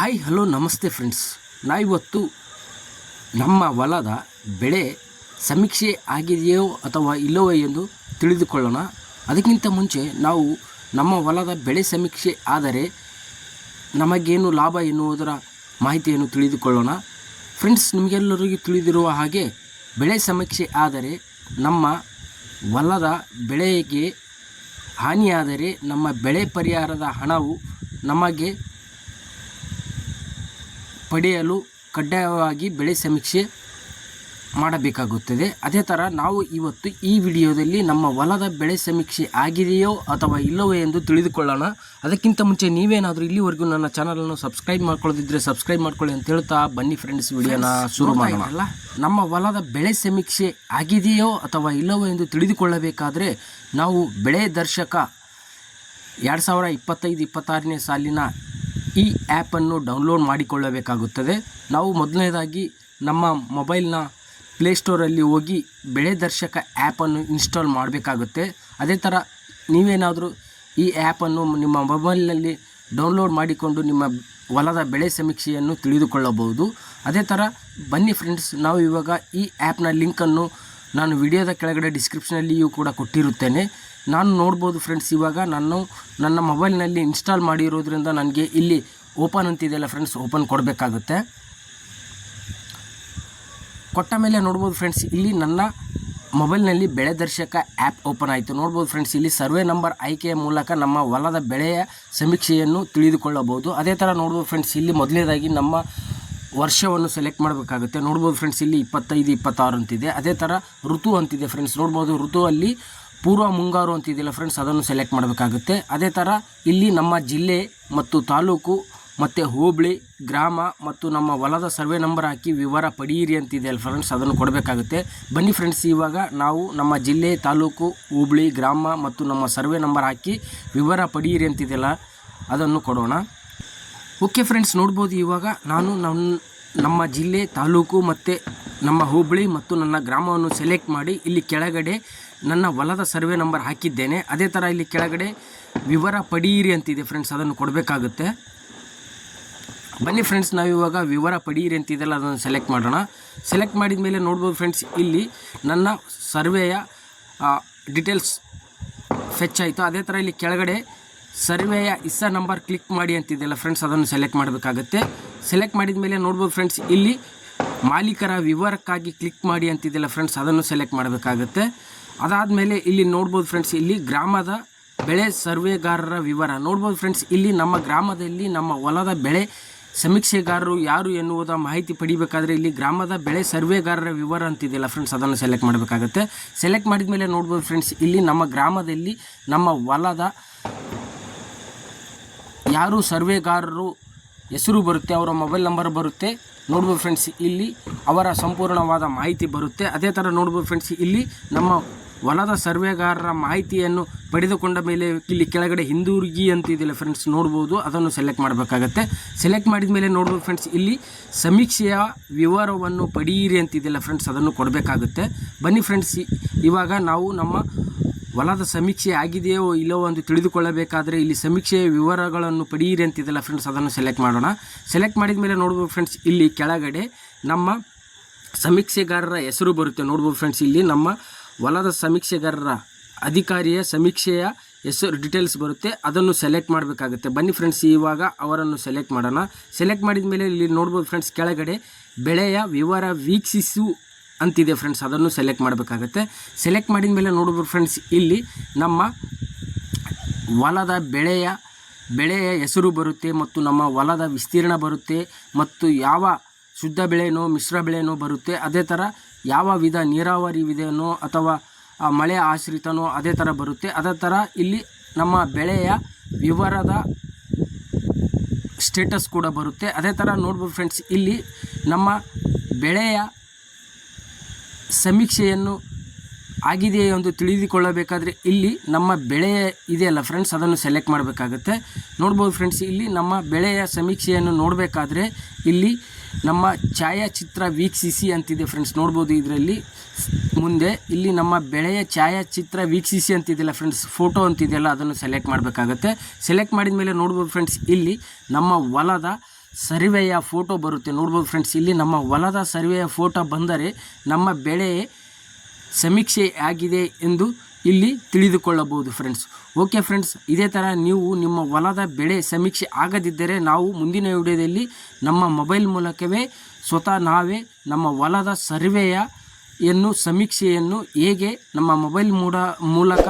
Hi hello ನಮಸ್ತೆ friends. ನಾವಿವತ್ತು ನಮ್ಮ ಹೊಲದ ಬೆಳೆ ಸಮೀಕ್ಷೆ ಆಗಿದೆಯೋ ಅಥವಾ ಇಲ್ಲವೋ ಎಂದು ತಿಳಿದುಕೊಳ್ಳೋಣ. ಅದಕ್ಕಿಂತ ಮುಂಚೆ ನಾವು ನಮ್ಮ ಹೊಲದ ಬೆಳೆ ಸಮೀಕ್ಷೆ ಆದರೆ ನಮಗೇನು ಲಾಭ ಎನ್ನುವುದರ ಮಾಹಿತಿಯನ್ನು ತಿಳಿದುಕೊಳ್ಳೋಣ. ಫ್ರೆಂಡ್ಸ್, ನಿಮಗೆಲ್ಲರಿಗೂ ತಿಳಿದಿರುವ ಹಾಗೆ ಬೆಳೆ ಸಮೀಕ್ಷೆ ಆದರೆ ನಮ್ಮ ಹೊಲದ ಬೆಳೆಗೆ ಹಾನಿಯಾದರೆ ನಮ್ಮ ಬೆಳೆ ಪರಿಹಾರದ ಹಣವು ನಮಗೆ ಪಡೆಯಲು ಕಡ್ಡಾಯವಾಗಿ ಬೆಳೆ ಸಮೀಕ್ಷೆ ಮಾಡಬೇಕಾಗುತ್ತದೆ. ಅದೇ ಥರ ನಾವು ಇವತ್ತು ಈ ವಿಡಿಯೋದಲ್ಲಿ ನಮ್ಮ ಹೊಲದ ಬೆಳೆ ಸಮೀಕ್ಷೆ ಆಗಿದೆಯೋ ಅಥವಾ ಇಲ್ಲವೋ ಎಂದು ತಿಳಿದುಕೊಳ್ಳೋಣ. ಅದಕ್ಕಿಂತ ಮುಂಚೆ ನೀವೇನಾದರೂ ಇಲ್ಲಿವರೆಗೂ ನನ್ನ ಚಾನಲನ್ನು ಸಬ್ಸ್ಕ್ರೈಬ್ ಮಾಡ್ಕೊಳ್ಳೋದಿದ್ದರೆ ಸಬ್ಸ್ಕ್ರೈಬ್ ಮಾಡ್ಕೊಳ್ಳಿ ಅಂತ ಹೇಳ್ತಾ ಬನ್ನಿ ಫ್ರೆಂಡ್ಸ್, ವಿಡಿಯೋನ ಶುರು ಮಾಡೋಣ. ನಮ್ಮ ಹೊಲದ ಬೆಳೆ ಸಮೀಕ್ಷೆ ಆಗಿದೆಯೋ ಅಥವಾ ಇಲ್ಲವೋ ಎಂದು ತಿಳಿದುಕೊಳ್ಳಬೇಕಾದ್ರೆ ನಾವು ಬೆಳೆ ದರ್ಶಕ 2025-26ನೇ ಸಾಲಿನ ಈ ಆ್ಯಪನ್ನು ಡೌನ್ಲೋಡ್ ಮಾಡಿಕೊಳ್ಳಬೇಕಾಗುತ್ತದೆ. ನಾವು ಮೊದಲನೇದಾಗಿ ನಮ್ಮ ಮೊಬೈಲ್ನ ಪ್ಲೇಸ್ಟೋರಲ್ಲಿ ಹೋಗಿ ಬೆಳೆ ದರ್ಶಕ ಆ್ಯಪನ್ನು ಇನ್ಸ್ಟಾಲ್ ಮಾಡಬೇಕಾಗುತ್ತೆ. ಅದೇ ಥರ ನೀವೇನಾದರೂ ಈ ಆ್ಯಪನ್ನು ನಿಮ್ಮ ಮೊಬೈಲ್ನಲ್ಲಿ ಡೌನ್ಲೋಡ್ ಮಾಡಿಕೊಂಡು ನಿಮ್ಮ ಹೊಲದ ಬೆಳೆ ಸಮೀಕ್ಷೆಯನ್ನು ತಿಳಿದುಕೊಳ್ಳಬಹುದು. ಅದೇ ಥರ ಬನ್ನಿ ಫ್ರೆಂಡ್ಸ್, ನಾವು ಇವಾಗ ಈ ಆ್ಯಪ್ನ ಲಿಂಕನ್ನು ನಾನು ವಿಡಿಯೋದ ಕೆಳಗಡೆ ಡಿಸ್ಕ್ರಿಪ್ಷನಲ್ಲಿಯೂ ಕೂಡ ಕೊಟ್ಟಿರುತ್ತೇನೆ. ನಾನು ನೋಡ್ಬೋದು ಫ್ರೆಂಡ್ಸ್, ಇವಾಗ ನಾನು ನನ್ನ ಮೊಬೈಲ್ನಲ್ಲಿ ಇನ್ಸ್ಟಾಲ್ ಮಾಡಿರೋದ್ರಿಂದ ನನಗೆ ಇಲ್ಲಿ ಓಪನ್ ಅಂತಿದೆಯಲ್ಲ ಫ್ರೆಂಡ್ಸ್, ಓಪನ್ ಕೊಡಬೇಕಾಗುತ್ತೆ. ಕೊಟ್ಟ ಮೇಲೆ ನೋಡ್ಬೋದು ಫ್ರೆಂಡ್ಸ್, ಇಲ್ಲಿ ನನ್ನ ಮೊಬೈಲ್ನಲ್ಲಿ ಬೆಳೆ ದರ್ಶಕ ಆ್ಯಪ್ ಓಪನ್ ಆಯಿತು. ನೋಡ್ಬೋದು ಫ್ರೆಂಡ್ಸ್, ಇಲ್ಲಿ ಸರ್ವೆ ನಂಬರ್ ಆಯ್ಕೆಯ ಮೂಲಕ ನಮ್ಮ ಹೊಲದ ಬೆಳೆಯ ಸಮೀಕ್ಷೆಯನ್ನು ತಿಳಿದುಕೊಳ್ಳಬಹುದು. ಅದೇ ಥರ ನೋಡ್ಬೋದು ಫ್ರೆಂಡ್ಸ್, ಇಲ್ಲಿ ಮೊದಲನೇದಾಗಿ ನಮ್ಮ ವರ್ಷವನ್ನು ಸೆಲೆಕ್ಟ್ ಮಾಡಬೇಕಾಗುತ್ತೆ. ನೋಡ್ಬೋದು ಫ್ರೆಂಡ್ಸ್, ಇಲ್ಲಿ 25-26 ಅಂತಿದೆ. ಅದೇ ಥರ ಋತು ಅಂತಿದೆ ಫ್ರೆಂಡ್ಸ್. ನೋಡ್ಬೋದು ಋತುವಲ್ಲಿ ಪೂರ್ವ ಮುಂಗಾರು ಅಂತಿದೆಯಲ್ಲ ಫ್ರೆಂಡ್ಸ್, ಅದನ್ನು ಸೆಲೆಕ್ಟ್ ಮಾಡಬೇಕಾಗುತ್ತೆ. ಅದೇ ಥರ ಇಲ್ಲಿ ನಮ್ಮ ಜಿಲ್ಲೆ ಮತ್ತು ತಾಲೂಕು ಮತ್ತು ಹೋಬಳಿ, ಗ್ರಾಮ ಮತ್ತು ನಮ್ಮ ಹೊಲದ ಸರ್ವೆ ನಂಬರ್ ಹಾಕಿ ವಿವರ ಪಡೆಯಿರಿ ಅಂತಿದೆಯಲ್ಲ ಫ್ರೆಂಡ್ಸ್, ಅದನ್ನು ಕೊಡಬೇಕಾಗುತ್ತೆ. ಬನ್ನಿ ಫ್ರೆಂಡ್ಸ್, ಇವಾಗ ನಾವು ನಮ್ಮ ಜಿಲ್ಲೆ, ತಾಲೂಕು, ಹೋಬಳಿ, ಗ್ರಾಮ ಮತ್ತು ನಮ್ಮ ಸರ್ವೆ ನಂಬರ್ ಹಾಕಿ ವಿವರ ಪಡೆಯಿರಿ ಅಂತಿದೆಯಲ್ಲ ಅದನ್ನು ಕೊಡೋಣ. ಓಕೆ ಫ್ರೆಂಡ್ಸ್, ನೋಡ್ಬೋದು ಇವಾಗ ನಾನು ನಮ್ಮ ಜಿಲ್ಲೆ, ತಾಲೂಕು ಮತ್ತು ನಮ್ಮ ಹೋಬಳಿ ಮತ್ತು ನನ್ನ ಗ್ರಾಮವನ್ನು ಸೆಲೆಕ್ಟ್ ಮಾಡಿ ಇಲ್ಲಿ ಕೆಳಗಡೆ ನನ್ನ ಹೊಲದ ಸರ್ವೆ ನಂಬರ್ ಹಾಕಿದ್ದೇನೆ. ಅದೇ ಥರ ಇಲ್ಲಿ ಕೆಳಗಡೆ ವಿವರ ಪಡೆಯಿರಿ ಅಂತಿದೆ ಫ್ರೆಂಡ್ಸ್, ಅದನ್ನು ಕೊಡಬೇಕಾಗುತ್ತೆ. ಬನ್ನಿ ಫ್ರೆಂಡ್ಸ್, ನಾವಿವಾಗ ವಿವರ ಪಡೆಯಿರಿ ಅಂತಿದೆಯಲ್ಲ ಅದನ್ನು ಸೆಲೆಕ್ಟ್ ಮಾಡೋಣ. ಸೆಲೆಕ್ಟ್ ಮಾಡಿದ ಮೇಲೆ ನೋಡ್ಬೋದು ಫ್ರೆಂಡ್ಸ್, ಇಲ್ಲಿ ನನ್ನ ಸರ್ವೆಯ ಡೀಟೇಲ್ಸ್ ಫೆಚ್ ಆಯಿತು. ಅದೇ ಥರ ಇಲ್ಲಿ ಕೆಳಗಡೆ ಸರ್ವೆಯ ಇಸ್ಸಾ ನಂಬರ್ ಕ್ಲಿಕ್ ಮಾಡಿ ಅಂತಿದೆಯಲ್ಲ ಫ್ರೆಂಡ್ಸ್, ಅದನ್ನು ಸೆಲೆಕ್ಟ್ ಮಾಡಬೇಕಾಗುತ್ತೆ. ಸೆಲೆಕ್ಟ್ ಮಾಡಿದ ಮೇಲೆ ನೋಡ್ಬೋದು ಫ್ರೆಂಡ್ಸ್, ಇಲ್ಲಿ ಮಾಲೀಕರ ವಿವರಕ್ಕಾಗಿ ಕ್ಲಿಕ್ ಮಾಡಿ ಅಂತಿದೆಯಲ್ಲ ಫ್ರೆಂಡ್ಸ್, ಅದನ್ನು ಸೆಲೆಕ್ಟ್ ಮಾಡಬೇಕಾಗುತ್ತೆ. ಅದಾದಮೇಲೆ ಇಲ್ಲಿ ನೋಡ್ಬೋದು ಫ್ರೆಂಡ್ಸ್, ಇಲ್ಲಿ ಗ್ರಾಮದ ಬೆಳೆ ಸರ್ವೆಗಾರರ ವಿವರ. ನೋಡ್ಬೋದು ಫ್ರೆಂಡ್ಸ್, ಇಲ್ಲಿ ನಮ್ಮ ಗ್ರಾಮದಲ್ಲಿ ನಮ್ಮ ಹೊಲದ ಬೆಳೆ ಸಮೀಕ್ಷೆಗಾರರು ಯಾರು ಎನ್ನುವುದ ಮಾಹಿತಿ ಪಡಿಬೇಕಾದ್ರೆ ಇಲ್ಲಿ ಗ್ರಾಮದ ಬೆಳೆ ಸರ್ವೆಗಾರರ ವಿವರ ಅಂತಿದೆಯಲ್ಲ ಫ್ರೆಂಡ್ಸ್, ಅದನ್ನು ಸೆಲೆಕ್ಟ್ ಮಾಡಬೇಕಾಗುತ್ತೆ. ಸೆಲೆಕ್ಟ್ ಮಾಡಿದ ಮೇಲೆ ನೋಡ್ಬೋದು ಫ್ರೆಂಡ್ಸ್, ಇಲ್ಲಿ ನಮ್ಮ ಗ್ರಾಮದಲ್ಲಿ ನಮ್ಮ ಹೊಲದ ಯಾರು ಸರ್ವೆಗಾರರು ಹೆಸರು ಬರುತ್ತೆ, ಅವರ ಮೊಬೈಲ್ ನಂಬರ್ ಬರುತ್ತೆ. ನೋಡ್ಬೋದು ಫ್ರೆಂಡ್ಸ್, ಇಲ್ಲಿ ಅವರ ಸಂಪೂರ್ಣವಾದ ಮಾಹಿತಿ ಬರುತ್ತೆ. ಅದೇ ಥರ ನೋಡ್ಬೋದು ಫ್ರೆಂಡ್ಸ್, ಇಲ್ಲಿ ನಮ್ಮ ಹೊಲದ ಸರ್ವೆಗಾರರ ಮಾಹಿತಿಯನ್ನು ಪಡೆದುಕೊಂಡ ಮೇಲೆ ಇಲ್ಲಿ ಕೆಳಗಡೆ ಹಿಂದಿರುಗಿ ಅಂತಿದೆಯಲ್ಲ ಫ್ರೆಂಡ್ಸ್, ನೋಡ್ಬೋದು, ಅದನ್ನು ಸೆಲೆಕ್ಟ್ ಮಾಡಬೇಕಾಗತ್ತೆ. ಸೆಲೆಕ್ಟ್ ಮಾಡಿದ ಮೇಲೆ ನೋಡ್ಬೋದು ಫ್ರೆಂಡ್ಸ್, ಇಲ್ಲಿ ಸಮೀಕ್ಷೆಯ ವಿವರವನ್ನು ಪಡೆಯಿರಿ ಅಂತಿದೆಯಲ್ಲ ಫ್ರೆಂಡ್ಸ್, ಅದನ್ನು ಕೊಡಬೇಕಾಗುತ್ತೆ. ಬನ್ನಿ ಫ್ರೆಂಡ್ಸ್, ಇವಾಗ ನಾವು ನಮ್ಮ ಹೊಲದ ಸಮೀಕ್ಷೆ ಆಗಿದೆಯೋ ಇಲ್ಲವೋ ಎಂದು ತಿಳಿದುಕೊಳ್ಳಬೇಕಾದ್ರೆ ಇಲ್ಲಿ ಸಮೀಕ್ಷೆಯ ವಿವರಗಳನ್ನು ಪಡೆಯಿರಿ ಅಂತಿದೆಯಲ್ಲ ಫ್ರೆಂಡ್ಸ್, ಅದನ್ನು ಸೆಲೆಕ್ಟ್ ಮಾಡೋಣ. ಸೆಲೆಕ್ಟ್ ಮಾಡಿದ ಮೇಲೆ ನೋಡ್ಬೋದು ಫ್ರೆಂಡ್ಸ್, ಇಲ್ಲಿ ಕೆಳಗಡೆ ನಮ್ಮ ಸಮೀಕ್ಷೆಗಾರರ ಹೆಸರು ಬರುತ್ತೆ. ನೋಡ್ಬೋದು ಫ್ರೆಂಡ್ಸ್, ಇಲ್ಲಿ ನಮ್ಮ ಹೊಲದ ಸಮೀಕ್ಷೆಗಾರರ ಅಧಿಕಾರಿಯ ಸಮೀಕ್ಷೆಯ ಹೆಸರು ಡೀಟೇಲ್ಸ್ ಬರುತ್ತೆ, ಅದನ್ನು ಸೆಲೆಕ್ಟ್ ಮಾಡಬೇಕಾಗುತ್ತೆ. ಬನ್ನಿ ಫ್ರೆಂಡ್ಸ್, ಇವಾಗ ಅವರನ್ನು ಸೆಲೆಕ್ಟ್ ಮಾಡೋಣ. ಸೆಲೆಕ್ಟ್ ಮಾಡಿದ ಮೇಲೆ ಇಲ್ಲಿ ನೋಡ್ಬೋದು ಫ್ರೆಂಡ್ಸ್, ಕೆಳಗಡೆ ಬೆಳೆಯ ವಿವರ ವೀಕ್ಷಿಸು ಅಂತಿದೆ ಫ್ರೆಂಡ್ಸ್, ಅದನ್ನು ಸೆಲೆಕ್ಟ್ ಮಾಡಬೇಕಾಗುತ್ತೆ. ಸೆಲೆಕ್ಟ್ ಮಾಡಿದ ಮೇಲೆ ನೋಡ್ಬೋದು ಫ್ರೆಂಡ್ಸ್, ಇಲ್ಲಿ ನಮ್ಮ ಹೊಲದ ಬೆಳೆಯ ಹೆಸರು ಬರುತ್ತೆ ಮತ್ತು ನಮ್ಮ ಹೊಲದ ವಿಸ್ತೀರ್ಣ ಬರುತ್ತೆ ಮತ್ತು ಯಾವ ಶುದ್ಧ ಬೆಳೆನೋ ಮಿಶ್ರ ಬೆಳೆನೋ ಬರುತ್ತೆ. ಅದೇ ಥರ ಯಾವ ವಿಧ ನೀರಾವರಿ ವಿಧನೋ ಅಥವಾ ಮಳೆ ಆಶ್ರಿತನೋ ಅದೇ ಥರ ಬರುತ್ತೆ. ಅದೇ ಥರ ಇಲ್ಲಿ ನಮ್ಮ ಬೆಳೆಯ ವಿವರದ ಸ್ಟೇಟಸ್ ಕೂಡ ಬರುತ್ತೆ. ಅದೇ ಥರ ನೋಡ್ಬೋದು ಫ್ರೆಂಡ್ಸ್, ಇಲ್ಲಿ ನಮ್ಮ ಬೆಳೆಯ ಸಮೀಕ್ಷೆಯನ್ನು ಆಗಿದೆಯೇ ಎಂದು ತಿಳಿದುಕೊಳ್ಳಬೇಕಾದ್ರೆ ಇಲ್ಲಿ ನಮ್ಮ ಬೆಳೆ ಇದೆಯಲ್ಲ ಫ್ರೆಂಡ್ಸ್, ಅದನ್ನು ಸೆಲೆಕ್ಟ್ ಮಾಡಬೇಕಾಗುತ್ತೆ. ನೋಡ್ಬೋದು ಫ್ರೆಂಡ್ಸ್, ಇಲ್ಲಿ ನಮ್ಮ ಬೆಳೆಯ ಸಮೀಕ್ಷೆಯನ್ನು ನೋಡಬೇಕಾದ್ರೆ ಇಲ್ಲಿ ನಮ್ಮ ಛಾಯಾಚಿತ್ರ ವೀಕ್ಷಿಸಿ ಅಂತಿದೆ ಫ್ರೆಂಡ್ಸ್. ನೋಡ್ಬೋದು ಇದರಲ್ಲಿ ಮುಂದೆ ಇಲ್ಲಿ ನಮ್ಮ ಬೆಳೆಯ ಛಾಯಾಚಿತ್ರ ವೀಕ್ಷಿಸಿ ಅಂತಿದೆಯಲ್ಲ ಫ್ರೆಂಡ್ಸ್, ಫೋಟೋ ಅಂತಿದೆಯಲ್ಲ ಅದನ್ನು ಸೆಲೆಕ್ಟ್ ಮಾಡಬೇಕಾಗುತ್ತೆ. ಸೆಲೆಕ್ಟ್ ಮಾಡಿದ ಮೇಲೆ ನೋಡ್ಬೋದು ಫ್ರೆಂಡ್ಸ್, ಇಲ್ಲಿ ನಮ್ಮ ಹೊಲದ ಸರ್ವೆಯ ಫೋಟೋ ಬರುತ್ತೆ ನೋಡ್ಬೋದು ಫ್ರೆಂಡ್ಸ್. ಇಲ್ಲಿ ನಮ್ಮ ಹೊಲದ ಸರ್ವೆಯ ಫೋಟೋ ಬಂದರೆ ನಮ್ಮ ಬೆಳೆ ಸಮೀಕ್ಷೆ ಆಗಿದೆ ಎಂದು ಇಲ್ಲಿ ತಿಳಿದುಕೊಳ್ಳಬಹುದು ಫ್ರೆಂಡ್ಸ್. ಓಕೆ ಫ್ರೆಂಡ್ಸ್, ಇದೇ ಥರ ನೀವು ನಿಮ್ಮ ಹೊಲದ ಬೆಳೆ ಸಮೀಕ್ಷೆ ಆಗದಿದ್ದರೆ ನಾವು ಮುಂದಿನ ವಿಡಿಯೋದಲ್ಲಿ ನಮ್ಮ ಮೊಬೈಲ್ ಮೂಲಕವೇ ಸ್ವತಃ ನಾವೇ ನಮ್ಮ ಹೊಲದ ಸಮೀಕ್ಷೆಯನ್ನು ಹೇಗೆ ನಮ್ಮ ಮೊಬೈಲ್ ಮೂಲಕ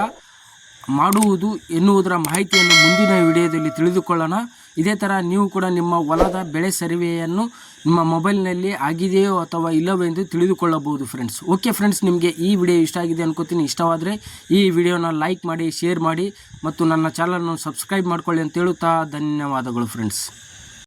ಮಾಡುವುದು ಎನ್ನುವುದರ ಮಾಹಿತಿಯನ್ನು ಮುಂದಿನ ವಿಡಿಯೋದಲ್ಲಿ ತಿಳಿದುಕೊಳ್ಳೋಣ. ಇದೇ ಥರ ನೀವು ಕೂಡ ನಿಮ್ಮ ಹೊಲದ ಬೆಳೆ ಸರ್ವೆಯನ್ನು ನಿಮ್ಮ ಮೊಬೈಲ್ನಲ್ಲಿ ಆಗಿದೆಯೋ ಅಥವಾ ಇಲ್ಲವೋ ಎಂದು ತಿಳಿದುಕೊಳ್ಳಬಹುದು ಫ್ರೆಂಡ್ಸ್. ಓಕೆ ಫ್ರೆಂಡ್ಸ್, ನಿಮಗೆ ಈ ವಿಡಿಯೋ ಇಷ್ಟ ಆಗಿದೆ ಅನ್ಕೋತೀನಿ. ಇಷ್ಟವಾದರೆ ಈ ವಿಡಿಯೋನ ಲೈಕ್ ಮಾಡಿ, ಶೇರ್ ಮಾಡಿ ಮತ್ತು ನನ್ನ ಚಾನಲನ್ನು ಸಬ್ಸ್ಕ್ರೈಬ್ ಮಾಡ್ಕೊಳ್ಳಿ ಅಂತ ಹೇಳುತ್ತಾ ಧನ್ಯವಾದಗಳು ಫ್ರೆಂಡ್ಸ್.